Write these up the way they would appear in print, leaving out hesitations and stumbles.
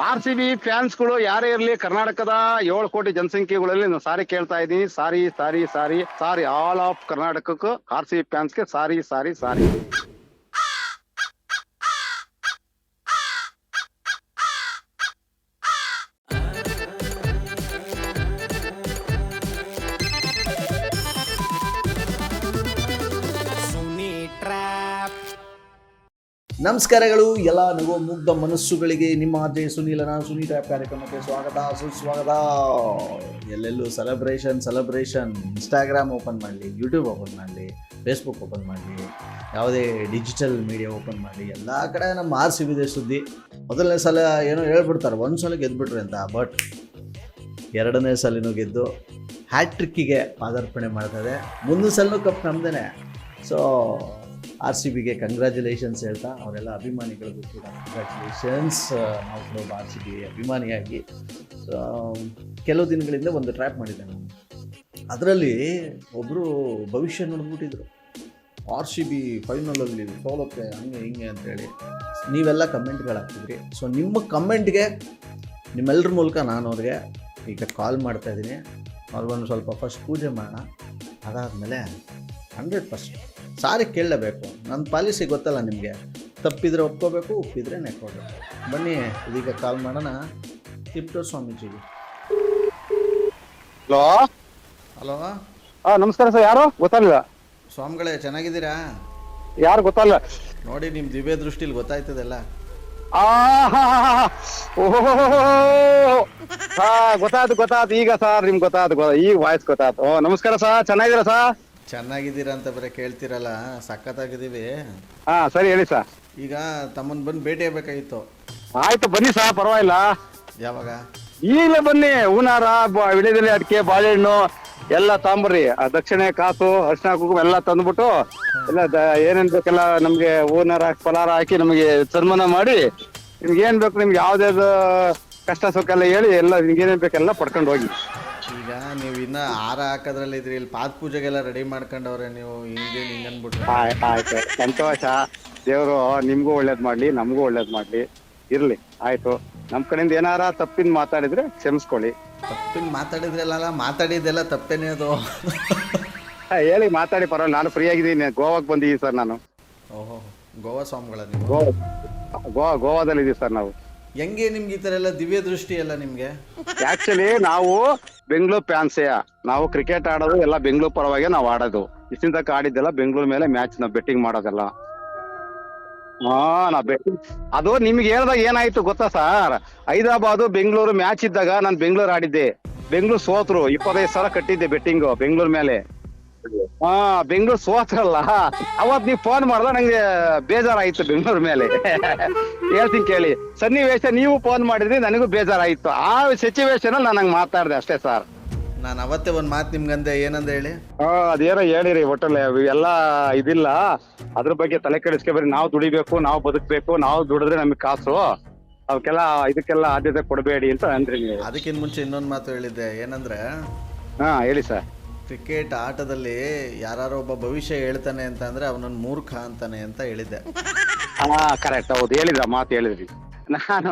R C B ಫ್ಯಾನ್ಸ್ಗಳು ಯಾರೇ ಇರಲಿ, ಕರ್ನಾಟಕದ 7 ಕೋಟಿ ಜನಸಂಖ್ಯೆಗಳಲ್ಲಿ ನಾನು ಸಾರಿ ಕೇಳ್ತಾ ಇದ್ದೀನಿ, sorry sorry sorry sorry, all of ಕರ್ನಾಟಕಕ್ಕೂ ಆರ್ ಸಿ ಬಿ ಫ್ಯಾನ್ಸ್ಗೆ ಸಾರಿ ಸಾರಿ ಸಾರಿ. ನಮಸ್ಕಾರಗಳು ಎಲ್ಲ ನಗು ಮುಗ್ಧ ಮನಸ್ಸುಗಳಿಗೆ. ನಿಮ್ಮ ಅಜಯ್ ಸುನೀಲನ ಸುನಿ ಟ್ಯಾಪ್ ಕಾರ್ಯಕ್ರಮಕ್ಕೆ ಸ್ವಾಗತ ಸುಸ್ವಾಗತ. ಎಲ್ಲೆಲ್ಲೂ ಸೆಲೆಬ್ರೇಷನ್. ಇನ್ಸ್ಟಾಗ್ರಾಮ್ ಓಪನ್ ಮಾಡಲಿ, ಯೂಟ್ಯೂಬ್ ಓಪನ್ ಮಾಡಲಿ, ಫೇಸ್ಬುಕ್ ಓಪನ್ ಮಾಡಲಿ, ಯಾವುದೇ ಡಿಜಿಟಲ್ ಮೀಡಿಯಾ ಓಪನ್ ಮಾಡಲಿ, ಎಲ್ಲ ಕಡೆ ನಮ್ಮ ಆರ್ ಸಿ ಬಿದೆ ಸುದ್ದಿ. ಮೊದಲನೇ ಸಲ ಏನೋ ಹೇಳ್ಬಿಡ್ತಾರೆ, ಒಂದು ಸಲ ಗೆದ್ದುಬಿಟ್ರಿ ಅಂತ. ಬಟ್ ಎರಡನೇ ಸಲನೂ ಗೆದ್ದು ಹ್ಯಾಟ್ರಿಕ್ಕಿಗೆ ಪಾದಾರ್ಪಣೆ ಮಾಡ್ತದೆ. ಮುಂದಿನ ಸಲನೂ ಕಪ್ ನಮ್ದೇ. ಸೊ ಆರ್ ಸಿ ಬಿಗೆ ಕಂಗ್ರ್ಯಾಚುಲೇಷನ್ಸ್ ಹೇಳ್ತಾ, ಅವರೆಲ್ಲ ಅಭಿಮಾನಿಗಳಿಗೂ ಕೂಡ ಕಂಗ್ರ್ಯಾಚುಲೇಷನ್ಸ್. ನಾವು ಕೂಡ ಆರ್ ಸಿ ಬಿ ಅಭಿಮಾನಿಯಾಗಿ ಕೆಲವು ದಿನಗಳಿಂದ ಒಂದು ಟ್ರ್ಯಾಪ್ ಮಾಡಿದ್ದೆ ನಾನು. ಅದರಲ್ಲಿ ಒಬ್ಬರು ಭವಿಷ್ಯ ನೋಡ್ಬಿಟ್ಟಿದ್ರು, ಆರ್ ಸಿ ಬಿ ಫೈನಲಲ್ಲಿ ಸೋಲುತ್ತೆ ಹಂಗೆ ಹಿಂಗೆ ಅಂತೇಳಿ. ನೀವೆಲ್ಲ ಕಮೆಂಟ್ಗಳು ಹಾಕ್ತಿದ್ರಿ. ಸೊ ನಿಮ್ಮ ಕಮೆಂಟ್ಗೆ ನಿಮ್ಮೆಲ್ಲರ ಮೂಲಕ ನಾನು ಅವ್ರಿಗೆ ಈಗ ಕಾಲ್ ಮಾಡ್ತಾಯಿದ್ದೀನಿ. ಅವ್ರಿಗೊಂದು ಸ್ವಲ್ಪ ಫಸ್ಟ್ ಪೂಜೆ ಮಾಡೋಣ, ಅದಾದಮೇಲೆ 100% ಸಾರಿ ಕೇಳಲೇಬೇಕು. ನನ್ನ ಪಾಲಿಸಿ ಗೊತ್ತಲ್ಲ ನಿಮಗೆ, ತಪ್ಪಿದರೆ ಒಪ್ಕೋಬೇಕು, ಒಪ್ಪಿದರೆ ನೆಕ್ಕೋಬೇಕು. ಬನ್ನಿ ಇದೀಗ ಕಾಲ್ ಮಾಡೋಣ ತಿಪ್ಟೂರು ಸ್ವಾಮೀಜಿಗೆ. ಹಲೋ ಹಲೋ, ನಮಸ್ಕಾರ ಸರ್. ಯಾರು ಗೊತ್ತಾಗಲಿಲ್ಲ. ಸ್ವಾಮಿಗಳೇ ಚೆನ್ನಾಗಿದ್ದೀರಾ? ಯಾರು ಗೊತ್ತಾಗಲ್ಲ ನೋಡಿ, ನಿಮ್ಮ ದಿವ್ಯ ದೃಷ್ಟಿಲಿ ಗೊತ್ತಾಯ್ತದಲ್ಲ. ಗೊತ್ತಾಯ್ತು ಈಗ ಸರ್. ನಿಮ್ಗೆ ಗೊತ್ತಾಯ್ತು, ಈಗ ವಾಯ್ಸ್ ಗೊತ್ತಾಯ್ತು. ನಮಸ್ಕಾರ ಸರ್, ಚೆನ್ನಾಗಿದ್ದೀರಾ ಸರ್? ಚೆನ್ನಾಗಿದ್ದೀರಾ ಅಂತ ಬರೀ ಕೇಳ್ತಿರಲ್ಲ, ಸಖತ್ತಾಗಿದ್ದೀವಿ. ಸರಿ ಹೇಳಿ ಸರ್. ಈಗ ತಮ್ಮನ್ನು ಬಂದು ಭೇಟಿ ಆಗಬೇಕಾಗಿತ್ತು. ಆಯ್ತು ಬನ್ನಿ ಸರ್, ಪರವಾಗಿಲ್ಲ. ಯಾವಾಗ? ಈಗಲೇ ಬನ್ನಿ. ಹೂನಾರ, ವಿಳೆದೆಲೆ, ಅಡಿಕೆ, ಬಾಳೆಹಣ್ಣು ಎಲ್ಲ ತಾಂಬರ್ರಿ. ದಕ್ಷಿಣೆ, ಕಾಸು, ಅರಿಶಿನ, ಕುಂಕುಮ ಎಲ್ಲ ತಂದ್ಬಿಟ್ಟು ಎಲ್ಲ ಏನೇನ್ ಬೇಕೆಲ್ಲ ನಮ್ಗೆ ಹೂನಾರ ಫಲಾರ ಹಾಕಿ ನಮಗೆ ಸನ್ಮಾನ ಮಾಡಿ, ನಿಮ್ಗೆ ಏನ್ ಬೇಕು, ನಿಮ್ಗೆ ಯಾವ್ದಾವ್ದು ಕಷ್ಟ ಸುಖ ಎಲ್ಲ ಹೇಳಿ, ಎಲ್ಲ ನಿಮ್ಗೆ ಏನೇನ್ ಬೇಕೆಲ್ಲ ಪಡ್ಕೊಂಡು ಹೋಗಿ. ಈಗ ನೀವು ಇನ್ನ ಹಾರ ಹಾಕೋದ್ರಲ್ಲಿ ಇದ್ರಿ, ಇಲ್ಲಿ ಪಾದ ಪೂಜೆಗೆಲ್ಲ ರೆಡಿ ಮಾಡ್ಕೊಂಡವ್ರೆ ನೀವು. ಹಿಂಗನ್ಬಿಟ್ರೆ ಆಯ್ತು, ಸಂತೋಷ. ದೇವ್ರು ನಿಮ್ಗೂ ಒಳ್ಳೇದ್ ಮಾಡ್ಲಿ, ನಮಗೂ ಒಳ್ಳೇದ್ ಮಾಡ್ಲಿ. ಇರ್ಲಿ, ಆಯ್ತು. ನಮ್ ಕಡೆಯಿಂದ ಏನಾರ ತಪ್ಪಿನ ಮಾತಾಡಿದ್ರೆ ಕ್ಷಮಿಸ್ಕೊಳ್ಳಿ. ತಪ್ಪಿನ ಮಾತಾಡಿದ್ರಲ್ಲ, ಮಾತಾಡಿದ್ದೆಲ್ಲ ತಪ್ಪೇನೆ ಅದು. ಹೇಳಿ, ಮಾತಾಡಿ, ಪರವಾಗಿಲ್ಲ. ನಾನು ಫ್ರೀ ಆಗಿದ್ದೀನಿ. ಗೋವಾಕ್ ಬಂದಿದ್ದೀವಿ ಸರ್ ನಾನು. ಓಹೋ, ಗೋವಾ ಸ್ವಾಮಿಗಳ ನೀವು? ಗೋವಾದಲ್ಲಿ ಇದೀವಿ ಸರ್ ನಾವು. ಹೆಂಗೆ ನಿಮ್ಗೆ ಈ ತರ ಎಲ್ಲ ದಿವ್ಯ ದೃಷ್ಟಿ ಎಲ್ಲ ನಿಮ್ಗೆ? ಆಕ್ಚುಲಿ ನಾವು ಬೆಂಗಳೂರು ಫ್ಯಾನ್ಸೇ. ನಾವು ಕ್ರಿಕೆಟ್ ಆಡೋದು ಎಲ್ಲ ಬೆಂಗಳೂರು ಪರವಾಗಿ ನಾವು ಆಡೋದು. ಇಷ್ಟಿನ ತನಕ ಆಡಿದ್ದೆಲ್ಲ ಬೆಂಗಳೂರು ಮೇಲೆ ಮ್ಯಾಚ್ ನಾವು ಬೆಟ್ಟಿಂಗ್ ಮಾಡೋದೆಲ್ಲ. ನಾವ್ ಬೆಟ್ಟಿಂಗ್ ಅದು ನಿಮ್ಗೆ ಹೇಳ್ದಾಗ ಏನಾಯ್ತು ಗೊತ್ತಾ ಸರ್? ಹೈದರಾಬಾದ್ ಬೆಂಗಳೂರು ಮ್ಯಾಚ್ ಇದ್ದಾಗ ನಾನು ಬೆಂಗಳೂರು ಆಡಿದ್ದೆ. ಬೆಂಗಳೂರು ಸೋತ್ರು. 25,000 ಕಟ್ಟಿದ್ದೆ ಬೆಟ್ಟಿಂಗ್ ಬೆಂಗಳೂರು ಮೇಲೆ. ಬೆಂಗಳೂರು ಸೋತ್ರಲ್ಲ, ಅವತ್ ನೀವ್ ಫೋನ್ ಮಾಡ್ದ ನಂಗೆ ಬೇಜಾರಾಯ್ತು ಬೆಂಗಳೂರು ಮೇಲೆ. ಹೇಳ್ತೀನಿ ಕೇಳಿ, ಸನ್ನಿವೇಶ ನೀವು ಫೋನ್ ಮಾಡಿದ್ರಿ, ನನಗೂ ಬೇಜಾರಾಯ್ತು. ಆ ಸಿಚುವೇಶನ್ ಅಲ್ಲಿ ನಾನು ಹಂಗೆ ಮಾತಾಡ್ದೆ ಅಷ್ಟೇ ಸರ್. ನಾನು ಅವತ್ತೇ ಒಂದ್ ಮಾತು ನಿಮ್ಗಂದೆ. ಏನಂದ ಹೇಳಿ? ಅದೇನೋ ಹೇಳಿರಿ. ಒಟ್ಟಲ್ಲಿ ಎಲ್ಲ ಇದಿಲ್ಲ, ಅದ್ರ ಬಗ್ಗೆ ತಲೆ ಕೆಡಿಸ್ಕೊಬೇಡಿ. ನಾವು ದುಡಿಬೇಕು, ನಾವು ಬದುಕ್ಬೇಕು, ನಾವು ದುಡಿದ್ರೆ ನಮಗ್ ಕಾಸು, ಅವಕ್ಕೆಲ್ಲ ಇದಕ್ಕೆಲ್ಲ ಆದ್ಯತೆ ಕೊಡಬೇಡಿ ಅಂತ ಅಂದ್ರಿ ನೀವು. ಅದಕ್ಕಿಂತ ಮುಂಚೆ ಇನ್ನೊಂದು ಮಾತು ಹೇಳಿದ್ದೆ. ಏನಂದ್ರೆ, ಹೇಳಿ ಸರ್. ಕ್ರಿಕೆಟ್ ಆಟದಲ್ಲಿ ಯಾರೋ ಒಬ್ಬ ಭವಿಷ್ಯ ಹೇಳ್ತಾನೆ ಅಂತ ಅಂದ್ರೆ ಅವನನ್ನು ಮೂರ್ಖ ಅಂತಾನೆ ಅಂತ ಹೇಳಿದ್ದೆ. ಕರೆಕ್ಟ್, ಹೌದು, ಹೇಳಿದ್ರ ಮಾತು ಹೇಳಿದ್ರಿ. ನಾನು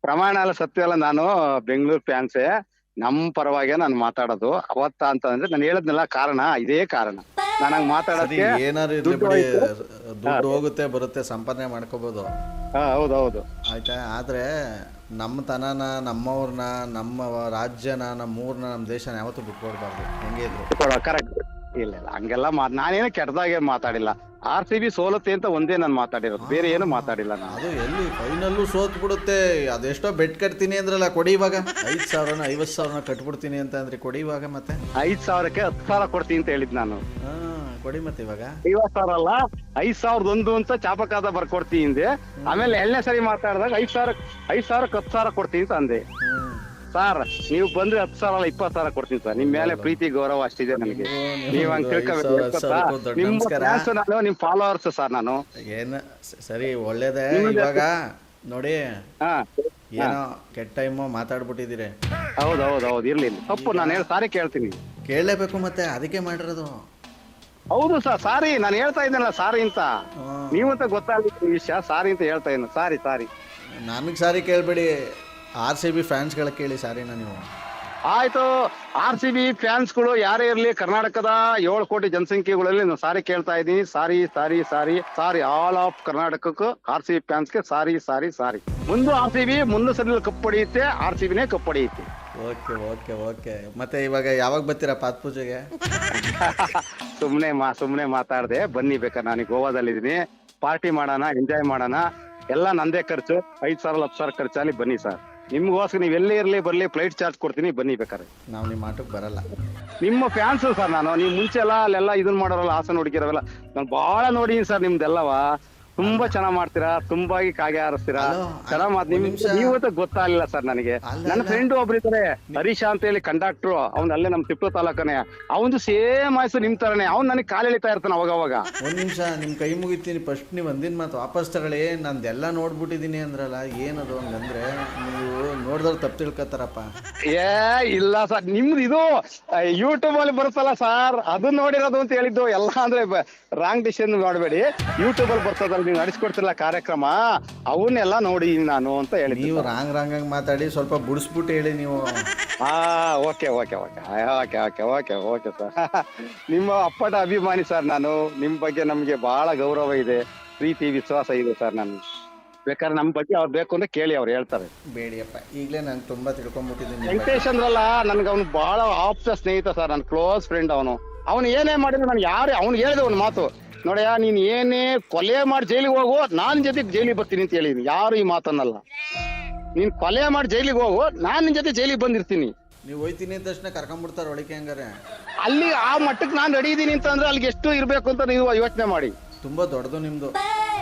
ಪ್ರಮಾಣ ಎಲ್ಲ ಸತ್ಯ ಅಲ್ಲ, ನಾನು ಬೆಂಗಳೂರು ಫ್ಯಾನ್ಸೇ. ನಮ್ ಪರವಾಗಿ ನಾನು ಮಾತಾಡೋದು. ಅವತ್ತ ಅಂತ ಅಂದ್ರೆ ನಾನು ಹೇಳದ್ನೆಲ್ಲ ಕಾರಣ ಇದೇ ಕಾರಣ. ನಾನು ಹಂಗ್ ಮಾತಾಡೋದಕ್ಕೆ ಏನಾದ್ರು ಇರ್ಲಿ ಬಿಡಿ, ದುಡ್ಡು ಹೋಗುತ್ತೆ ಬರುತ್ತೆ, ಸಂಪಾದನೆ ಮಾಡ್ಕೋಬಹುದು. ಹೌದೌದು, ಆಯ್ತಾ. ಆದ್ರೆ ನಮ್ಮ ತನನ, ನಮ್ಮವ್ರನ್ನ, ನಮ್ಮ ರಾಜ್ಯನ, ನಮ್ಮೂರ್ನ, ನಮ್ಮ ದೇಶನ ಯಾವತ್ತೂ ಬಿಟ್ಕೊಡ್ಬಾರ್ದು, ಹೆಂಗೆ ಇದ್ರು. ಕರೆಕ್ಟ್. ಇಲ್ಲ ಹಂಗೆಲ್ಲ ನಾನೇನು ಕೆಟ್ಟದಾಗೆ ಮಾತಾಡಿಲ್ಲ. ಆರ್ ಸಿ ಬಿ ಸೋಲುತ್ತೆ ಅಂತ ಒಂದೇ ನಾನು ಮಾತಾಡಿರೋದು, ಬೇರೆ ಏನು ಮಾತಾಡಿಲ್ಲ ನಾನು. ಅದು ಎಲ್ಲಿ ಫೈನಲ್ಲೂ ಸೋತ್ ಬಿಡುತ್ತೆ. ಅದೆಷ್ಟೋ ಬೆಟ್ ಕಟ್ತೀನಿ ಅಂದ್ರಲ್ಲ, ಕೊಡಿ ಇವಾಗ. 5,000 50,000 ಕಟ್ಬಿಡ್ತೀನಿ ಅಂತ ಅಂದ್ರೆ ಕೊಡಿ ಇವಾಗ. ಮತ್ತೆ 5,000ಕ್ಕೆ 10,000 ಕೊಡ್ತೀನಿ ಅಂತ ಹೇಳಿದ್ ನಾನು. ಕೊಡಿ ಮತ್ತೆ ಇವಾಗ. 50,000 ಅಲ್ಲ, 5,001 ಅಂತ ಚಾಪಕಾದ ಬರ್ಕೊಡ್ತೀನಿ ಹಿಂದೆ. ಆಮೇಲೆ 2ನೇ ಸರಿ ಮಾತಾಡಿದಾಗ 5,000ಕ್ಕೆ 10,000 ಕೊಡ್ತೀನಿ ಅಂತ ಅಂದೆ. ಸರ್ ನೀವು ಬಂದ್ರೆ 10,000 ಅಲ್ಲ 20,000 ಕೊಡ್ತೀನಿ ಸರ್. ನಿಮ್ ಮೇಲೆ ಪ್ರೀತಿ ಗೌರವ ಅಷ್ಟಿದೆ ನನಗೆ. ನೀವ್ ಹಂಗ್ ತಿಳ್ಕೊಬೇಕು. ನಿಮ್ ಫಾಲೋವರ್ಸ್ ಸರ್ ನಾನು. ಏನ ಸರಿ, ಒಳ್ಳೇದೇ. ಇವಾಗ ನೋಡಿ, ಏನೋ ಕೆಟ್ಟ ಟೈಮು ಮಾತಾಡ್ಬಿಟ್ಟಿದ್ದೀರಿ. ಹೌದು, ಇರ್ಲಿ, ತಪ್ಪು. ನಾನು ಹೇಳಿ ಸಾರಿ ಕೇಳ್ತೀನಿ. ಕೇಳಲೇಬೇಕು ಮತ್ತೆ, ಅದಕ್ಕೆ ಮಾಡಿರೋದು. ಹೌದು ಸರ್, ಸಾರಿ. ನಾನು ಹೇಳ್ತಾ ಇದ್ದೀನಲ್ಲ ಸಾರಿ ಅಂತ. ನೀವಂತ ಗೊತ್ತಾಗ್ಲಿಕ್ಕೆ ವಿಷಯ ಸಾರಿ ಅಂತ ಹೇಳ್ತಾ ಇದ್ದೀನಿ. ಸಾರಿ. ನನಗೆ ಸಾರಿ ಕೇಳ್ಬೇಡಿ, RCB ಫ್ಯಾನ್ಸ್ಗಳ ಕೇಳಿ ಸಾರಿನಾ ನೀವು? ಆಯ್ತು, RCB ಫ್ಯಾನ್ಸ್ಗಳು ಯಾರೇ ಇರ್ಲಿ, ಕರ್ನಾಟಕದ 7 ಕೋಟಿ ಜನಸಂಖ್ಯೆಗಳಲ್ಲಿ ನಾನು ಸಾರಿ ಕೇಳ್ತಾ ಇದ್ದೀನಿ. Sorry sorry sorry sorry all of ಕರ್ನಾಟಕಕ್ಕೂ RCB ಫ್ಯಾನ್ಸ್ಗೆ ಸಾರಿ ಸಾರಿ ಸಾರಿ. ಮುಂದೆ RCB ಮುಂದೆ ಸಲ ಕಪ್ ಹೊಡೆಯುತ್ತೆ, RCBನೇ ಕಪ್ ಹೊಡೆಯುತ್ತೆ. Okay okay okay. ಮತ್ತೆ ಇವಾಗ ಯಾವಾಗ ಬರ್ತೀರಾ ಪಾತ್ ಪೂಜೆಗೆ? ಸುಮ್ನೆ ಮಾತಾಡ್ದೆ. ಬನ್ನಿ, ಬೇಕಾದ್ರೆ ನಾನು ಗೋವಾದಲ್ಲಿದ್ದೀನಿ, ಪಾರ್ಟಿ ಮಾಡೋಣ, ಎಂಜಾಯ್ ಮಾಡೋಣ. ಎಲ್ಲ ನಂದೇ ಖರ್ಚು, 5,000 10,000 ಖರ್ಚಲ್ಲಿ ಬನ್ನಿ ಸರ್. ನಿಮ್ಗೋಸ್ಕರ ನೀವು ಎಲ್ಲೇ ಇರ್ಲಿ ಬರ್ಲಿ, ಫ್ಲೈಟ್ ಚಾರ್ಜ್ ಕೊಡ್ತೀನಿ, ಬನ್ನಿ ಬೇಕಾದ್ರೆ. ನಾವು ನಿಮ್ಮ ಆಟಕ್ಕೆ ಬರಲ್ಲ. ನಿಮ್ಮ ಫ್ಯಾನ್ಸು ಸರ್ ನಾನು. ನೀವು ಮುಂಚೆ ಅಲ್ಲೆಲ್ಲ ಇದನ್ನ ಮಾಡೋರಲ್ಲ, ಹಾಸನ ಹುಡುಗಿರವೆಲ್ಲ ನಾನು ಬಹಳ ನೋಡಿದೀನಿ ಸರ್ ನಿಮ್ದೆಲ್ಲವಾ. ತುಂಬಾ ಚೆನ್ನಾಗ್ ಮಾಡ್ತೀರಾ, ತುಂಬಾಗಿ ಕಾಗೆ ಹಾರಿಸ್ತೀರಾ, ಚೆನ್ನಾಗ್ ಮಾತು. ನೀವು ಗೊತ್ತಾಗ್ಲಿಲ್ಲ ಸರ್ ನನಗೆ. ನನ್ನ ಫ್ರೆಂಡ್ ಒಬ್ರು ಇದ್ದಾರೆ, ಹರೀಶ ಅಂತ ಹೇಳಿ, ಕಂಡಕ್ಟ್ರು. ಅವ್ನ್ ಅಲ್ಲೇ ನಮ್ ತಿಪ್ಪು ತಾಲೂಕನೇ. ಅವನು ಸೇಮ್ ಆಯ್ಸು ನಿಮ್ ತರನೇ. ಅವ್ನು ನನಗೆ ಕಾಲು ಎಳಿತಾ ಇರ್ತಾನೆ ಅವಾಗ. ಒಂದ್ ನಿಮಿಷ ನಿಮ್ ಕೈ ಮುಗಿತೀನಿ. ಫಸ್ಟ್ ನೀವು ಒಂದಿನ ಮಾತು ವಾಪಸ್ ತಗೊಳ್ಳಿ. ನಂದೆಲ್ಲ ನೋಡ್ಬಿಟ್ಟಿದೀನಿ ಅಂದ್ರಲ್ಲ, ಏನದು ಹಂಗಂದ್ರೆ ನೀವು ನೋಡಿದವ್ರು ತಪ್ಪು ತಿಳ್ಕೊತಾರಪ್ಪ. ಇಲ್ಲ ಸರ್, ನಿಮ್ದು ಇದು ಯೂಟ್ಯೂಬ್ ಅಲ್ಲಿ ಬರುತ್ತಲ್ಲ ಸರ್, ಅದು ನೋಡಿರೋದು ಅಂತ ಹೇಳಿದ್ದು. ಎಲ್ಲ ಅಂದ್ರೆ ರಾಂಗ್ ಡಿಸಿಷನ್ ಮಾಡಬೇಡಿ. ಯೂಟ್ಯೂಬ್ ಅಲ್ಲಿ ಬರ್ತದಲ್ಲ, ನೀವು ನಡೆಸ್ಕೊಡ್ತಿರಲ್ಲ ಕಾರ್ಯಕ್ರಮ, ಅವನ್ನೆಲ್ಲ ನೋಡಿ ನಾನು ಅಂತ ಹೇಳಿ. ನೀವು ರಾಂಗ್ ಮಾತಾಡಿ ಸ್ವಲ್ಪ ಬುಡಿಸ್ಬಿಟ್ಟು ಹೇಳಿ ನೀವು. Okay okay okay okay okay okay okay sir. ನಿಮ್ಮ ಅಪ್ಪಟ ಅಭಿಮಾನಿ ಸರ್ ನಾನು. ನಿಮ್ ಬಗ್ಗೆ ನಮ್ಗೆ ಬಹಳ ಗೌರವ ಇದೆ, ಪ್ರೀತಿ ವಿಶ್ವಾಸ ಇದೆ ಸರ್. ನಾನು ಬೇಕಾದ್ರೆ ನಮ್ ಬಗ್ಗೆ ಅವ್ರು ಬೇಕು ಅಂತ ಕೇಳಿ, ಅವ್ರು ಹೇಳ್ತಾರೆ. ಬೇಡಿಯಪ್ಪ, ಈಗಲೇ ನಾನು ತುಂಬಾ ತಿಳ್ಕೊಂಡ್ಬಿಟ್ಟಿದ್ದೀನಿ. ವೆಂಕಟೇಶ್ ಅಂದ್ರಲ್ಲ, ನನ್ಗೆ ಅವ್ನು ಬಹಳ ಆಪ್ತ ಸ್ನೇಹಿತ ಸರ್, ನನ್ನ ಕ್ಲೋಸ್ ಫ್ರೆಂಡ್ ಅವನು. ಅವ್ನು ಏನೇ ಮಾಡಿದ್ರು ನಾನು ಅವ್ನು ಹೇಳಿದೆ ಒಂದು ಮಾತು, ನೋಡಯ್ಯ ನೀನ್ ಏನೇ ಕೊಲೆ ಮಾಡಿ ಜೈಲಿಗೆ ಹೋಗು, ನಾನ್ ಜೊತೆಗೆ ಜೈಲಿಗೆ ಬರ್ತೀನಿ ಅಂತ ಹೇಳಿದೀನಿ. ಯಾರು ಈ ಮಾತನ್ನಲ್ಲ. ನೀನ್ ಕೊಲೆ ಮಾಡಿ ಜೈಲಿಗೆ ಹೋಗು, ನಾನ್ ನಿನ್ ಜೊತೆ ಜೈಲಿಗೆ ಬಂದಿರ್ತೀನಿ. ನೀವು ಹೋಯ್ತೀನಿ ಅಂದ ತಕ್ಷಣ ಕರ್ಕೊಂಡ್ಬಿಡ್ತಾರ ಒಳಗೆ ಹಂಗಾರೆ? ಅಲ್ಲಿ ಆ ಮಟ್ಟಕ್ಕೆ ನಾನ್ ರೆಡಿ ಇದೀನಿ ಅಂತ ಅಂದ್ರೆ ಅಲ್ಲಿಗೆ ಎಷ್ಟು ಇರ್ಬೇಕು ಅಂತ ನೀವು ಯೋಚನೆ ಮಾಡಿ. ತುಂಬಾ ದೊಡ್ಡದು ನಿಮ್ದು.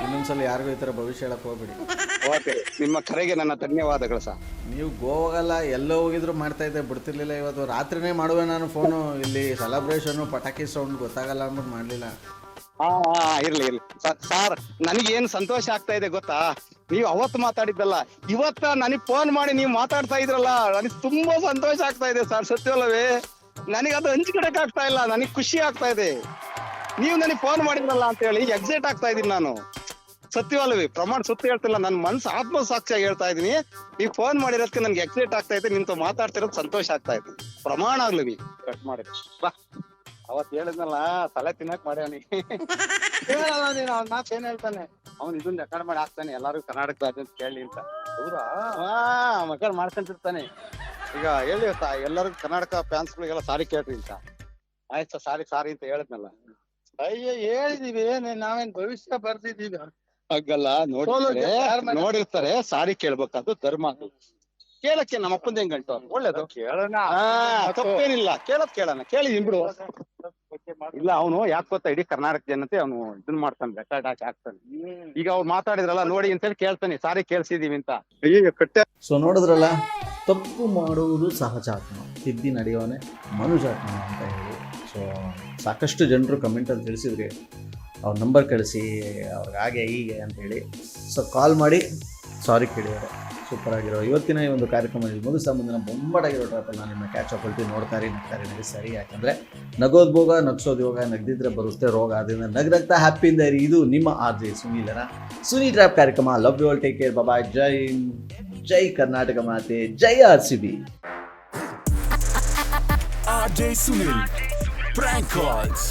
ಇನ್ನೊಂದ್ಸಲ ಯಾರಿಗೂ ಈ ತರ ಭವಿಷ್ಯ ಹೇಳಕ್ ಹೋಗ್ಬೇಡಿ. ಓಕೆ, ನಿಮ್ಮ ಕರೆಗೆ ನನ್ನ ಧನ್ಯವಾದಗಳು ಸರ್. ನೀವು ಗೋವಾಗಲ್ಲ ಎಲ್ಲೋ ಹೋಗಿದ್ರು ಮಾಡ್ತಾ ಇದ್ದೆ, ಬಿಡ್ತಿರ್ಲಿಲ್ಲ. ಇವತ್ತು ರಾತ್ರಿನೇ ಮಾಡುವೆ ನಾನು ಫೋನು. ಇಲ್ಲಿ ಸೆಲೆಬ್ರೇಷನ್ ಪಟಾಕಿ ಸೌಂಡ್ ಗೊತ್ತಾಗಲ್ಲ ಅಂದ್ಬಿಟ್ಟು ಮಾಡ್ಲಿಲ್ಲ. ಇರ್ಲಿ ಸರ್, ನನಗೇನು ಸಂತೋಷ ಆಗ್ತಾ ಇದೆ ಗೊತ್ತಾ? ನೀವು ಅವತ್ತು ಮಾತಾಡಿದ್ದಲ್ಲ, ಇವತ್ತ ನನಗ್ ಫೋನ್ ಮಾಡಿ ನೀವು ಮಾತಾಡ್ತಾ ಇದ್ರಲ್ಲ, ನನಗೆ ತುಂಬಾ ಸಂತೋಷ ಆಗ್ತಾ ಇದೆ ಸರ್. ಸತ್ಯವಲ್ಲವೇ? ನನಗೆ ಅದು ಹಂಚ್ಕೊಡಕ್ ಆಗ್ತಾ ಇಲ್ಲ, ನನಗ್ ಖುಷಿ ಆಗ್ತಾ ಇದೆ. ನೀವು ನನಗೆ ಫೋನ್ ಮಾಡಿದ್ರಲ್ಲ ಅಂತ ಹೇಳಿ ಎಕ್ಸೈಟ್ ಆಗ್ತಾ ಇದೀನಿ ನಾನು. ಸತ್ಯವಲ್ಲವೇ? ಪ್ರಮಾಣ ಸುತ್ತ ಹೇಳ್ತಿಲ್ಲ, ನನ್ನ ಮನ್ಸು ಆತ್ಮಸಾಕ್ಷಿಯಾಗಿ ಹೇಳ್ತಾ ಇದೀನಿ. ನೀವು ಫೋನ್ ಮಾಡಿರೋದಕ್ಕೆ ನನ್ಗೆ ಎಕ್ಸೈಟ್ ಆಗ್ತಾ ಇದೆ, ನಿಂತು ಮಾತಾಡ್ತಿರೋದು ಸಂತೋಷ ಆಗ್ತಾ ಇದೆ. ಪ್ರಮಾಣ ಆಗ್ಲಿ. ಕಟ್ ಮಾಡಿ ಬಾ. ಅವತ್ ಹೇಳಿದ್ನಲ್ಲ, ತಲೆ ತಿನ್ನಕ್ ಮಾಡ್ಯಾನಿ. ಹೇಳಲ್ಲ ನೀನು, ಅವ್ನ ಮಾತು ಏನ್ ಹೇಳ್ತಾನೆ, ಅವ್ನು ಇದನ್ನ ರೆಕಾರ್ಡ್ ಮಾಡಿ ಹಾಕ್ತಾನೆ, ಎಲ್ಲಾರು ಕರ್ನಾಟಕದ ಅಂತ ಕೇಳಿ ಅಂತ. ಹೌದಾ? ಮಕ್ಕಳು ಮಾಡ್ಕೊಂತಿರ್ತಾನೆ. ಈಗ ಹೇಳಿ ಎಲ್ಲರಿಗೂ ಕರ್ನಾಟಕ ಫ್ಯಾನ್ಸ್ಗಳಿಗೆಲ್ಲ ಸಾರಿ ಕೇಳ್ರಿ ಅಂತ. ಆಯ್ತು ಸಾರಿ ಸಾರಿ ಅಂತ ಹೇಳಿದ್ನಲ್ಲ. ಅಯ್ಯೋ ಹೇಳಿದೀವಿ, ನಾವೇನ್ ಭವಿಷ್ಯ ಬರ್ದಿದೀವಿ ಹಾಗಲ್ಲ. ನೋಡಿರ್ತಾರೆ, ಸಾರಿ ಕೇಳ್ಬೇಕಾದ್ರು ಧರ್ಮ. ಕೇಳಕ್ಕೆ ನಮ್ಮ ಅಪ್ಪಂದ ಹೆಂಗ್ ಗಂಟು ಒಳ್ಳೇದು. ಕೇಳೋಣ, ತಪ್ಪೇನಿಲ್ಲ. ಕೇಳೋಣ, ಕೇಳಿದೀನಿ ಬಿಡು. ಇಲ್ಲ, ಅವನು ಯಾಕೆ ಗೊತ್ತಾ, ಇಡೀ ಕರ್ನಾಟಕ ಜನತೆ ಅವನು ಇದನ್ ಮಾಡ್ತಾನೆ, ರೆಕಾರ್ಡ್ ಹಾಕಿ ಹಾಕ್ತಾನೆ. ಈಗ ಅವ್ರು ಮಾತಾಡಿದ್ರಲ್ಲ ನೋಡಿ ಅಂತೇಳಿ ಕೇಳ್ತಾನೆ, ಸಾರಿ ಕೇಳ್ಸಿದೀವಿ ಅಂತ. ಅಯ್ಯೋ ಕಟ್ಟೆ. ಸೊ ನೋಡಿದ್ರಲ್ಲ, ತಪ್ಪು ಮಾಡುವುದು ಸಹಜಾತ್ಮ, ತಿದ್ದಿ ನಡೆಯೋನೆ ಮನುಜಾತ್ಮ ಅಂತ ಹೇಳಿ. ಸೊ ಸಾಕಷ್ಟು ಜನರು ಕಮೆಂಟಲ್ಲಿ ತಿಳಿಸಿದ್ರಿ, ಅವ್ರ ನಂಬರ್ ಕಳಿಸಿ, ಅವ್ರಿಗೆ ಹಾಗೆ ಹೀಗೆ ಅಂತ ಹೇಳಿ. ಸೊ ಕಾಲ್ ಮಾಡಿ ಸಾರಿ ಕೇಳಿದ್ದಾರೆ. ಸೂಪರ್ ಆಗಿರೋ ಇವತ್ತಿನ ಈ ಒಂದು ಕಾರ್ಯಕ್ರಮದಲ್ಲಿ ಮುಗಿಸ್ತಾ ಮುಂದಿನ ಬೊಂಬಾಟಾಗಿರೋ ಟ್ರಾಪಲ್ಲಿ ನಾನು ನಿಮ್ಮ ಕ್ಯಾಚ್ ಅಪ್ ಹೊಲ್ಟಿ ನೋಡ್ತಾರೆ, ನಗಿಸ್ತಾರೆ. ಯಾಕಂದರೆ ನಗೋದು ಭೋಗ, ನಗ್ಸೋದು ಯೋಗ, ನಗ್ದಿದ್ರೆ ಬರುತ್ತೆ ರೋಗ. ಅದರಿಂದ ನಗ್ನಗ್ತಾ ಹ್ಯಾಪಿಯಿಂದ ಇರಿ. ಇದು ನಿಮ್ಮ RJ ಸುನೀಲನ ಸುನಿ ಟ್ರ್ಯಾಪ್ ಕಾರ್ಯಕ್ರಮ. Love you all, take care, bye. ಜೈ ಕರ್ನಾಟಕ ಮಾತೆ, ಜೈ RCB. RJ Sunil, prank calls.